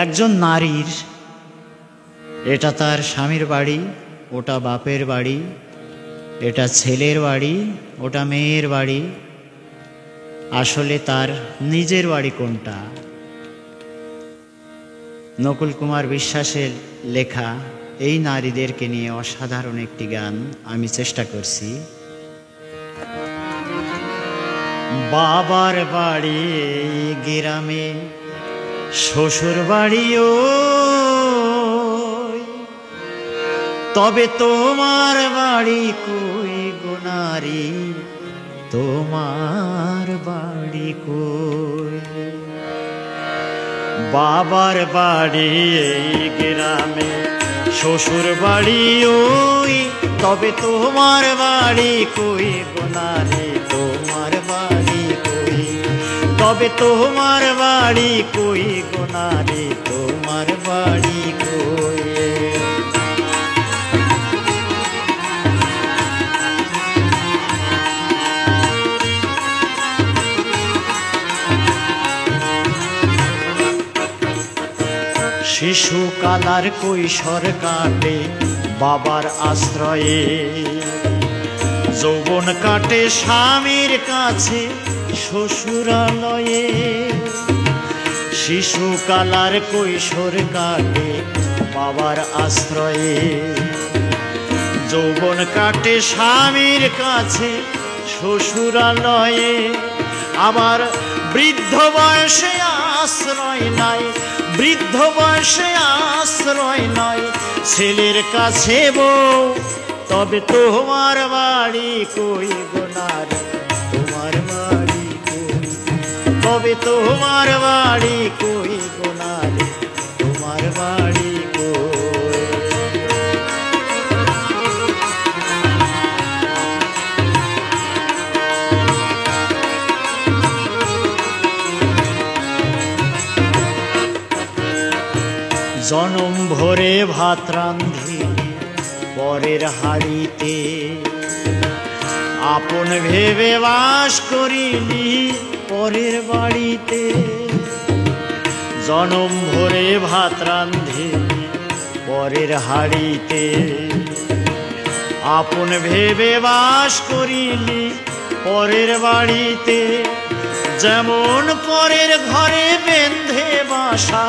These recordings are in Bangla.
একজন নারীর এটা তার স্বামীর বাড়ি, ওটা বাপের বাড়ি, এটা ছেলের বাড়ি, ওটা মেয়ের বাড়ি, আসলে তার নিজের বাড়ি কোনটা? নকুল কুমার বিশ্বাসের লেখা এই নারীদেরকে নিয়ে অসাধারণ একটি গান আমি চেষ্টা করছি। বাবার বাড়ি গ্রামে, শ্বশুর বাড়িও, তবে তোমার বাড়ি কই গো নারী, তোমার বাড়ি কই? বাবার বাড়ি গ্রামে, শ্বশুর বাড়ি ওই, তবে তোমার বাড়ি কই গো নারী, তোমার বাড়ি কই? তবে তোমার বাড়ি কই গো নারী, তোমার বাড়ি কই? শিশুকালার কৈশোর কাটে বাবার আশ্রয়ে, যৌবন কাটে স্বামীর কাছে শ্বশুরালয়ে। শিশুকালার কৈশোর কাটে বাবার আশ্রয়ে, যৌবন কাটে স্বামীর কাছে শ্বশুরালয়ে। আবার বৃদ্ধ বয়সে আশ্রয় নাই, বৃদ্ধ বয়সে আশ্রয় নয় ছেলের কাছে বউ, তবে তোমার বাড়ি কই গো নারী, তোমার বাড়ি কই? তবে তোমার বাড়ি কই গো নারী, তোমার বাড়ি কই? জনম ভরে ভাত রান্ধি পরের হাড়িতে, আপন ভেবে বাস করিলি পরের বাড়িতে। জনম ভরে ভাত রান্ধি পরের হাড়িতে, আপন ভেবে বাস করিলি পরের বাড়িতে। যেমন পরের ঘরে বেঁধে বাসা,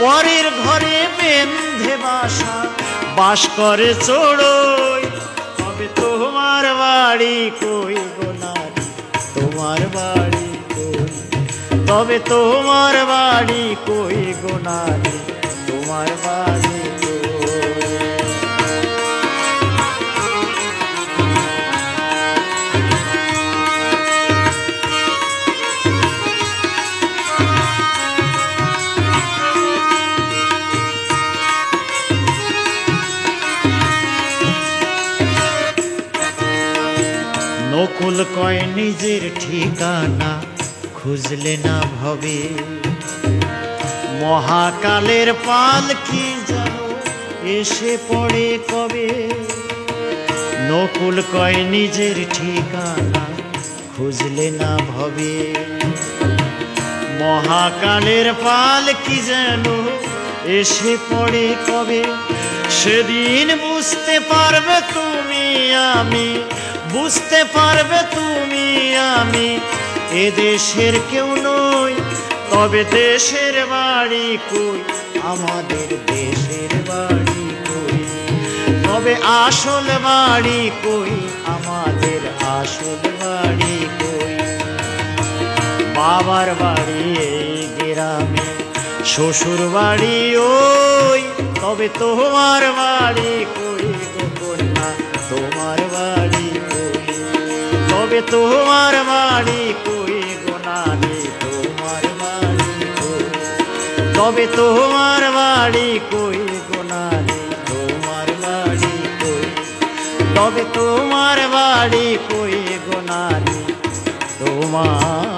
পরের ঘরে বেঁধে বাসা, বাস করে চড়ই, তবে তোমার বাড়ি কই গো নারী, তোমার বাড়ি কই? তবে তোমার বাড়ি কই গো নারী, তোমার বাড়ি কই? নকুল কয় নিজের ঠিকানা খুঁজলে না ভবে, মহাকালের পালকি যেন এসে পড়ে কবে। নকুল কয় নিজের ঠিকানা খুঁজলে না ভবে, মহাকালের পালকি যেন এসে পড়ে কবে। সেদিন বুঝতে পারবে তুমি আমি, বুঝতে পারবে তুমি আমি এ দেশের কেউ নই, তবে দেশের বাড়ি কই, আমাদের দেশের বাড়ি কই? তবে আসল বাড়ি কই, আমাদের আসল বাড়ি কই? বাবার বাড়ি এই গ্রামে, শ্বশুর বাড়ি ওই, তবে তোমার বাড়ি কই গো কন্যা, তোমার বাড়ি কই? তবে তোমার বাড়ি কই গো নারী, তোমার বাড়ি কই? তবে তোমার বাড়ি কই গো নারী, তোমার বাড়ি কই? তবে তোমার বাড়ি কই গো নারী, তোমার